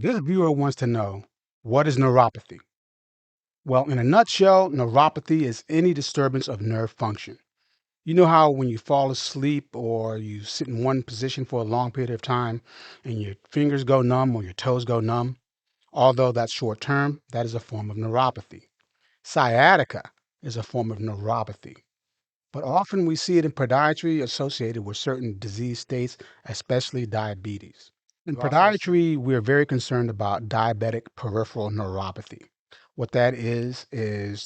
This viewer wants to know, what is neuropathy? Well, in a nutshell, neuropathy is any disturbance of nerve function. You know how when you fall asleep or you sit in one position for a long period of time and your fingers go numb or your toes go numb? Although that's short term, that is a form of neuropathy. Sciatica is a form of neuropathy, but often we see it in podiatry associated with certain disease states, especially diabetes. In podiatry, we're very concerned about diabetic peripheral neuropathy. What that is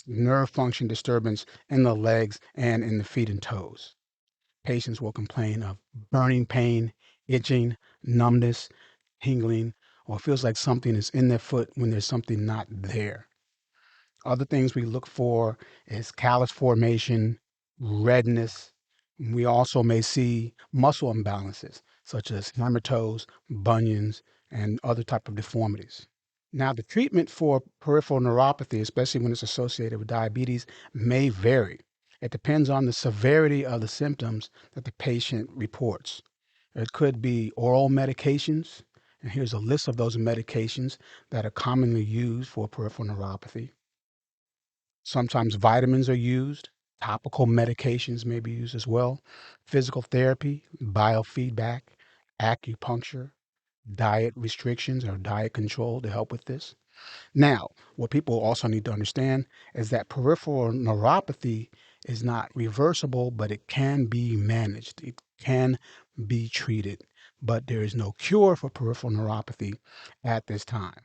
nerve function disturbance in the legs and in the feet and toes. Patients will complain of burning pain, itching, numbness, tingling, or feels like something is in their foot when there's something not there. Other things we look for is callus formation, redness. We also may see muscle imbalances such as hammer toes, bunions, and other type of deformities. Now, the treatment for peripheral neuropathy, especially when it's associated with diabetes, may vary. It depends on the severity of the symptoms that the patient reports. It could be oral medications, and here's a list of those medications that are commonly used for peripheral neuropathy. Sometimes vitamins are used. Topical medications may be used as well. Physical therapy, biofeedback, acupuncture, diet restrictions or diet control to help with this. Now, what people also need to understand is that peripheral neuropathy is not reversible, but it can be managed. It can be treated, but there is no cure for peripheral neuropathy at this time.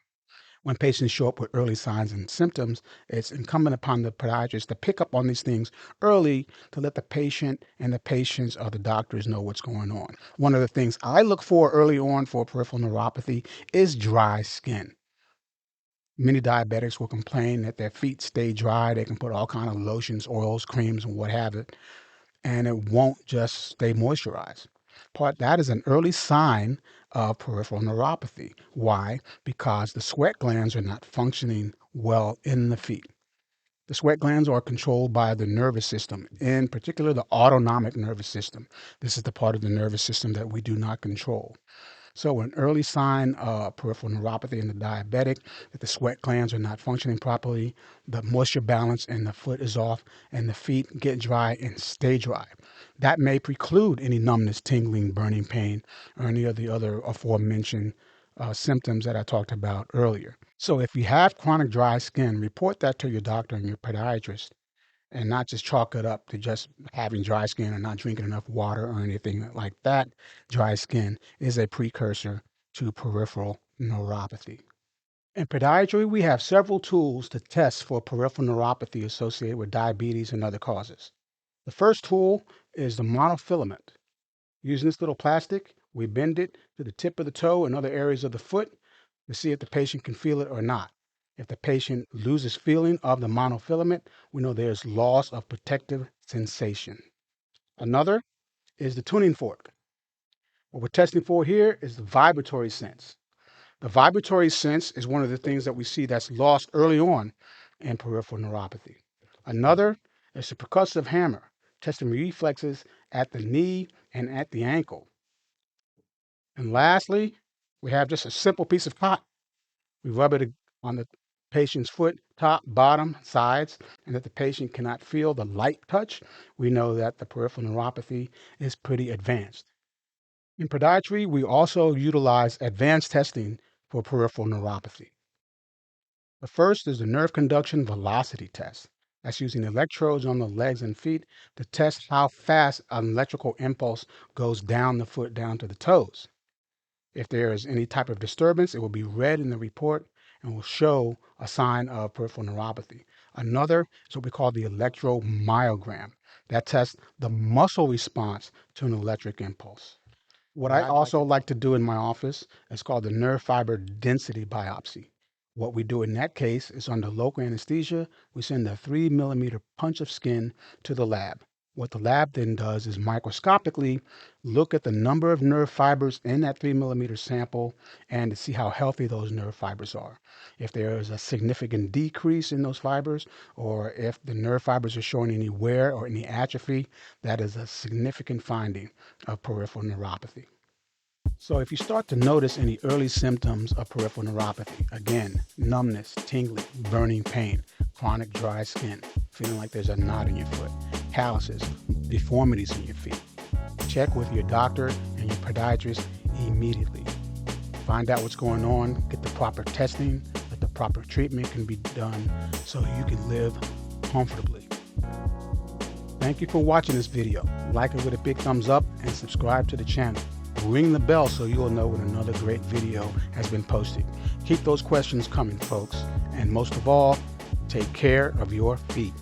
When patients show up with early signs and symptoms, it's incumbent upon the podiatrist to pick up on these things early to let the patient and the patients or the doctors know what's going on. One of the things I look for early on for peripheral neuropathy is dry skin. Many diabetics will complain that their feet stay dry. They can put all kind of lotions, oils, creams, and what have it, and it won't just stay moisturized. That is an early sign of peripheral neuropathy. Why? Because the sweat glands are not functioning well in the feet. The sweat glands are controlled by the nervous system, in particular the autonomic nervous system. This is the part of the nervous system that we do not control. So an early sign of peripheral neuropathy in the diabetic, that the sweat glands are not functioning properly, the moisture balance in the foot is off, and the feet get dry and stay dry. That may preclude any numbness, tingling, burning pain, or any of the other aforementioned symptoms that I talked about earlier. So if you have chronic dry skin, report that to your doctor and your podiatrist and not just chalk it up to just having dry skin or not drinking enough water or anything like that. Dry skin is a precursor to peripheral neuropathy. In podiatry, we have several tools to test for peripheral neuropathy associated with diabetes and other causes. The first tool is the monofilament. Using this little plastic, we bend it to the tip of the toe and other areas of the foot to see if the patient can feel it or not. If the patient loses feeling of the monofilament, we know there's loss of protective sensation. Another is the tuning fork. What we're testing for here is the vibratory sense. The vibratory sense is one of the things that we see that's lost early on in peripheral neuropathy. Another is the percussive hammer, testing reflexes at the knee and at the ankle. And lastly, we have just a simple piece of cotton. We rub it on the patient's foot, top, bottom, sides, and if the patient cannot feel the light touch, we know that the peripheral neuropathy is pretty advanced. In podiatry, we also utilize advanced testing for peripheral neuropathy. The first is the nerve conduction velocity test. That's using electrodes on the legs and feet to test how fast an electrical impulse goes down the foot down to the toes. If there is any type of disturbance, it will be red in the report and will show a sign of peripheral neuropathy. Another is what we call the electromyogram. That tests the muscle response to an electric impulse. What I also like to do in my office is called the nerve fiber density biopsy. What we do in that case is under local anesthesia, we send a 3 millimeter punch of skin to the lab. What the lab then does is microscopically look at the number of nerve fibers in that 3 millimeter sample and to see how healthy those nerve fibers are. If there is a significant decrease in those fibers, or if the nerve fibers are showing any wear or any atrophy, that is a significant finding of peripheral neuropathy. So if you start to notice any early symptoms of peripheral neuropathy, again, numbness, tingling, burning pain, chronic dry skin, feeling like there's a knot in your foot, calluses, deformities in your feet, check with your doctor and your podiatrist immediately. Find out what's going on, get the proper testing, that the proper treatment can be done so you can live comfortably. Thank you for watching this video. Like it with a big thumbs up and subscribe to the channel. Ring the bell so you'll know when another great video has been posted. Keep those questions coming, folks. And most of all, take care of your feet.